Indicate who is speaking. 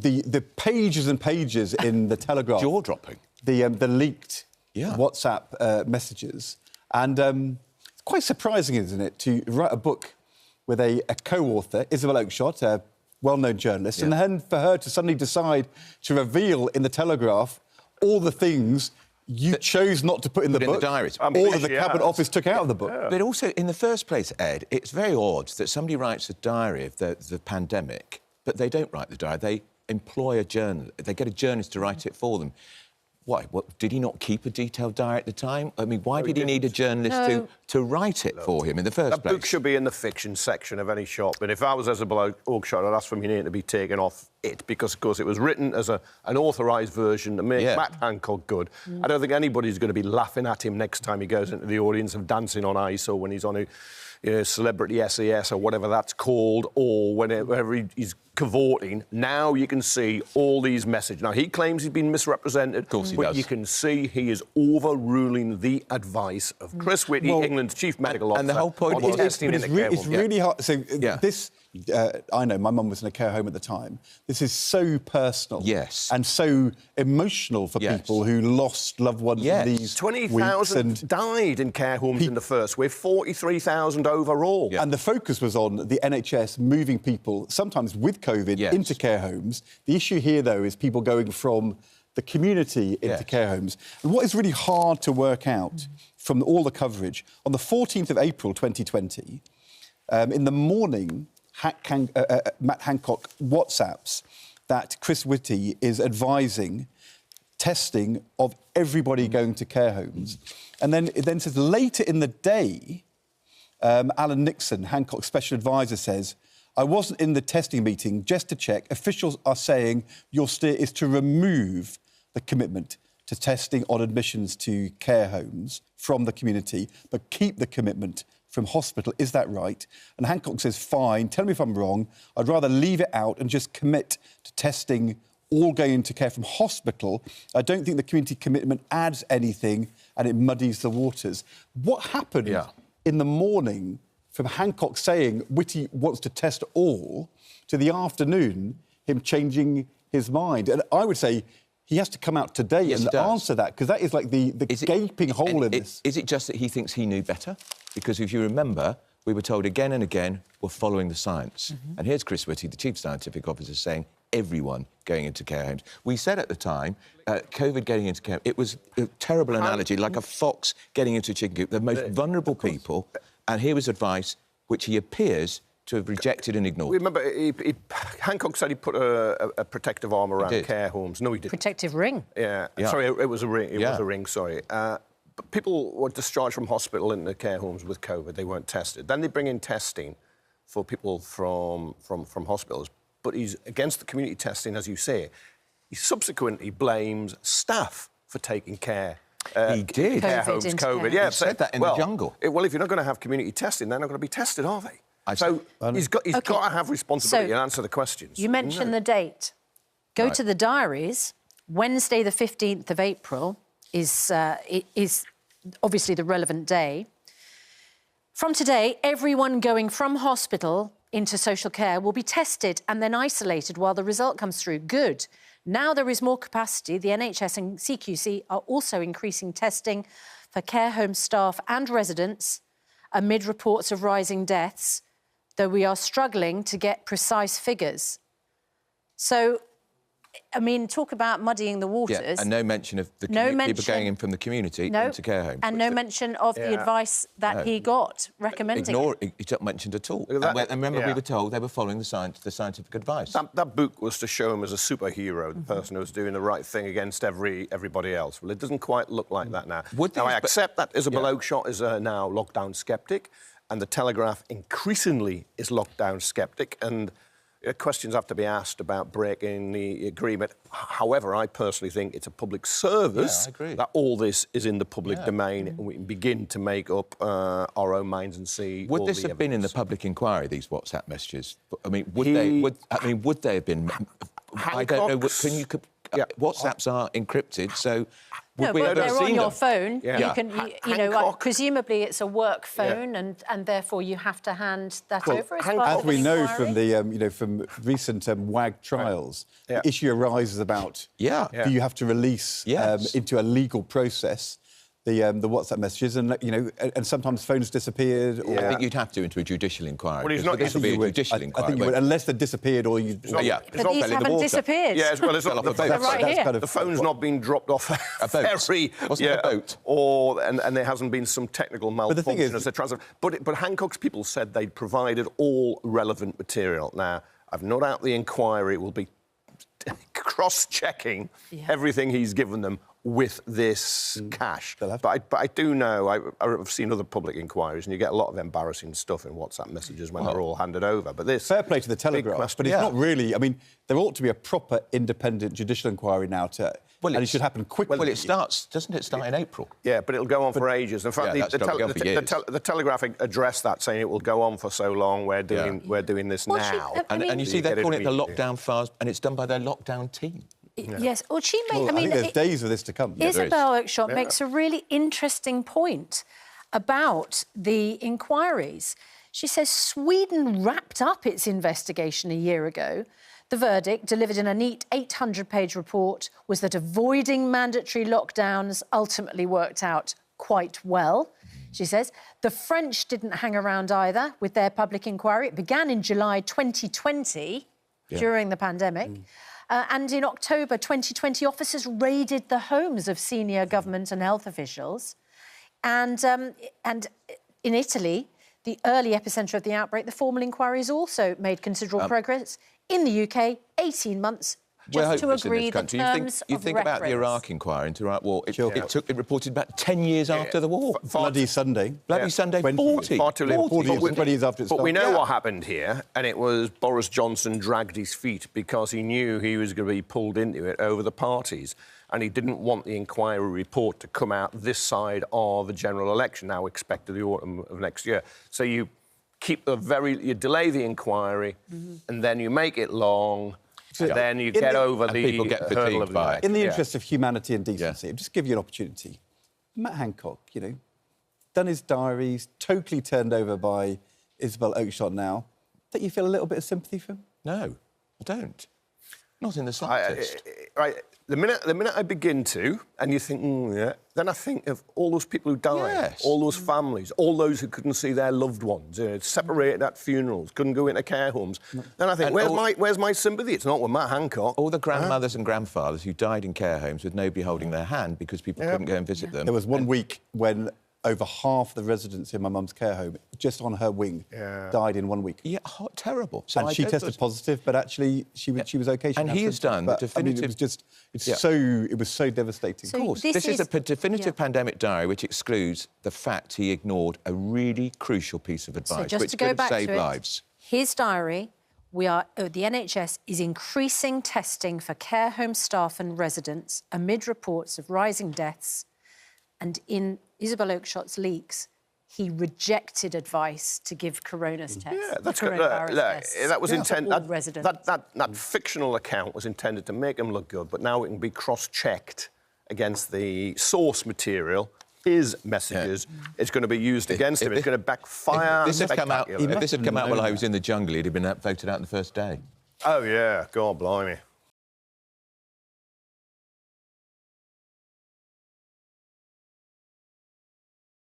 Speaker 1: the pages and pages in the Telegraph.
Speaker 2: Jaw-dropping.
Speaker 1: The leaked WhatsApp messages. And it's quite surprising, isn't it, to write a book with a co-author, Isabel Oakeshott, a well-known journalist, and then for her to suddenly decide to reveal in the Telegraph all the things you chose not to put in the book,
Speaker 2: in the diaries.
Speaker 1: or that the Cabinet Office took out of the book.
Speaker 2: Yeah. But also, in the first place, Ed, it's very odd that somebody writes a diary of the pandemic, but they don't write the diary. They employ a journalist. They get a journalist to write it for them. Why? What, did he not keep a detailed diary at the time? I mean, why did he need a journalist to write it for him in the first place?
Speaker 3: That book should be in the fiction section of any shop. But if I was Isabel Oakeshott, I'd ask for my name to be taken off it because, of course, it was written as an authorised version to make Matt Hancock good. I don't think anybody's going to be laughing at him next time he goes into the audience of Dancing on Ice or when he's on a Celebrity SAS or whatever that's called, or whenever he's cavorting. Now you can see all these messages. Now, he claims he's been misrepresented,
Speaker 2: of course he
Speaker 3: but
Speaker 2: does.
Speaker 3: you can see he is overruling the advice of Chris Whitty, England's chief medical officer.
Speaker 2: And the whole point
Speaker 3: on testing in the care
Speaker 1: it's
Speaker 3: home.
Speaker 1: really hard. So this, I know, my mum was in a care home at the time. This is so personal.
Speaker 2: Yes.
Speaker 1: And so emotional for people who lost loved ones in these
Speaker 3: 20,000 died in care homes in the first wave, 43,000 overall.
Speaker 1: And the focus was on the NHS moving people, sometimes with COVID, into care homes. The issue here, though, is people going from the community into care homes. And what is really hard to work out from all the coverage, on the 14th of April 2020, in the morning, Matt Hancock WhatsApps that Chris Whitty is advising testing of everybody going to care homes. And then it then says later in the day, Alan Nixon, Hancock's special advisor, says, I wasn't in the testing meeting just to check. Officials are saying your steer is to remove the commitment to testing on admissions to care homes from the community, but keep the commitment from hospital. Is that right? And Hancock says, fine, tell me if I'm wrong. I'd rather leave it out and just commit to testing all going into care from hospital. I don't think the community commitment adds anything and it muddies the waters. What happened in the morning from Hancock saying Whitty wants to test all to the afternoon, him changing his mind? And I would say he has to come out today and answer that, because that is like the gaping hole in this.
Speaker 2: Is it just that he thinks he knew better? Because if you remember, we were told again and again, we're following the science. And here's Chris Whitty, the Chief Scientific Officer, saying everyone going into care homes. We said at the time, COVID getting into care, it was a terrible analogy, like a fox getting into a chicken coop, the most vulnerable people. And here was advice which he appears to have rejected and ignored.
Speaker 3: Remember, Hancock said he put a protective arm around care homes. No, he didn't.
Speaker 4: Protective ring.
Speaker 3: Yeah. Sorry, it was a ring. It was a ring, sorry. But people were discharged from hospital into care homes with COVID. They weren't tested. Then they bring in testing for people from hospitals. But he's against the community testing, as you say. He subsequently blames staff for taking care.
Speaker 2: He did.
Speaker 3: Care homes, COVID. Yeah,
Speaker 2: he said that in the jungle.
Speaker 3: Well, if you're not going to have community testing, they're not going to be tested, are they? So he's got to have responsibility and answer the questions.
Speaker 4: You mentioned the date. Go to the diaries. Wednesday, the 15th of April, is obviously the relevant day. From today, everyone going from hospital into social care will be tested and then isolated while the result comes through. Good. Now there is more capacity. The NHS and CQC are also increasing testing for care home staff and residents amid reports of rising deaths, though we are struggling to get precise figures. So, I mean, talk about muddying the waters.
Speaker 2: Yeah, and no mention of the people going in from the community into care homes.
Speaker 4: And no mention of the advice that he got recommending.
Speaker 2: It's not mentioned at all. And remember, we were told they were following the scientific advice.
Speaker 3: That book was to show him as a superhero, the person who was doing the right thing against everybody else. Well, it doesn't quite look like that now. I accept that Isabel Oakeshott is now lockdown sceptic, and the Telegraph increasingly is lockdown sceptic, and questions have to be asked about breaking the agreement. However, I personally think it's a public service that all this is in the public domain and we can begin to make up our own minds and see.
Speaker 2: Would this have been in the public inquiry, these WhatsApp messages? I mean, would they have been? I don't know. WhatsApps are encrypted, so
Speaker 4: No, but they're on your phone.
Speaker 3: Yeah.
Speaker 4: You can, you know, presumably it's a work phone, and therefore you have to hand that over.
Speaker 1: As we know from the, you know, from recent WAG trials, the issue arises about do you have to release into a legal process the WhatsApp messages, and you know, and sometimes phones disappeared. Or...
Speaker 2: I think you'd have to into a judicial inquiry.
Speaker 3: Well, he's not.
Speaker 2: This would be a judicial inquiry.
Speaker 1: I think you would, unless they disappeared or you.
Speaker 4: But these haven't disappeared.
Speaker 3: Yeah, well, it's not the boat.
Speaker 4: Right here.
Speaker 3: The phone's not been dropped off a ferry.
Speaker 2: Wasn't it a boat?
Speaker 3: Or and there hasn't been some technical malfunction as they transfer. But Hancock's people said they'd provided all relevant material. Now, I've no doubt the inquiry will be cross-checking everything he's given them with this cash. But I do know, I've seen other public inquiries, and you get a lot of embarrassing stuff in WhatsApp messages when they're all handed over. But this...
Speaker 1: Fair play to the Telegraph, but it's not really... I mean, there ought to be a proper independent judicial inquiry now and it should happen quickly.
Speaker 2: Well, it starts... Doesn't it start in April?
Speaker 3: Yeah, but it'll go on for ages. In fact, the Telegraph addressed that, saying it will go on for so long, we're doing this now.
Speaker 2: And you see, they're calling it the lockdown fast, and it's done by their lockdown team.
Speaker 4: Yes, well, she made...
Speaker 1: I think there's days of this to come.
Speaker 4: Isabel Oakeshott makes a really interesting point about the inquiries. She says Sweden wrapped up its investigation a year ago. The verdict, delivered in a neat 800-page report, was that avoiding mandatory lockdowns ultimately worked out quite well, she says. The French didn't hang around either with their public inquiry. It began in July 2020, during the pandemic. And in October 2020, officers raided the homes of senior government and health officials. And in Italy, the early epicentre of the outbreak, the formal inquiries also made considerable progress. In the UK, 18 months just to agree the terms
Speaker 2: You think about the Iraq inquiry into Iraq war. It reported about 10 years after the war.
Speaker 1: Bloody Sunday.
Speaker 2: Bloody Sunday, 40.
Speaker 1: 20 years after it started.
Speaker 3: But we know what happened here, and it was Boris Johnson dragged his feet because he knew he was going to be pulled into it over the parties, and he didn't want the inquiry report to come out this side of the general election, now expected the autumn of next year. So you delay the inquiry, and then you make it long. And then you get over the
Speaker 2: people get
Speaker 3: hurdle of
Speaker 2: by it.
Speaker 1: In the interest of humanity and decency, I'll just give you an opportunity. Matt Hancock, you know, done his diaries, totally turned over by Isabel Oakeshott now. Don't you feel a little bit of sympathy for him?
Speaker 2: No, I don't. Not in the slightest.
Speaker 3: The minute I begin to, and you think, then I think of all those people who died, all those families, all those who couldn't see their loved ones, separated at funerals, couldn't go into care homes. Then I think, where's my sympathy? It's not with Matt Hancock.
Speaker 2: All the grandmothers and grandfathers who died in care homes with nobody holding their hand because people couldn't go and visit them.
Speaker 1: There was one week when over half the residents in my mum's care home, just on her wing, died in 1 week.
Speaker 2: Yeah, terrible. So
Speaker 1: and she tested positive, but actually she was OK.
Speaker 2: And he has done the definitive...
Speaker 1: it was so devastating.
Speaker 2: Of course. This is a definitive pandemic diary which excludes the fact he ignored a really crucial piece of advice, which could have saved lives.
Speaker 4: His diary, the NHS is increasing testing for care home staff and residents amid reports of rising deaths. And in Isabel Oakeshott's leaks, he rejected advice to give coroner's tests.
Speaker 3: Yeah, that's good. That was intended. That fictional account was intended to make him look good, but now it can be cross-checked against the source material. His messages, it's going to be used against him. It's going to backfire.
Speaker 2: If this had come out while I was in the jungle, he'd have been voted out on the first day.
Speaker 3: Oh yeah, God blimey.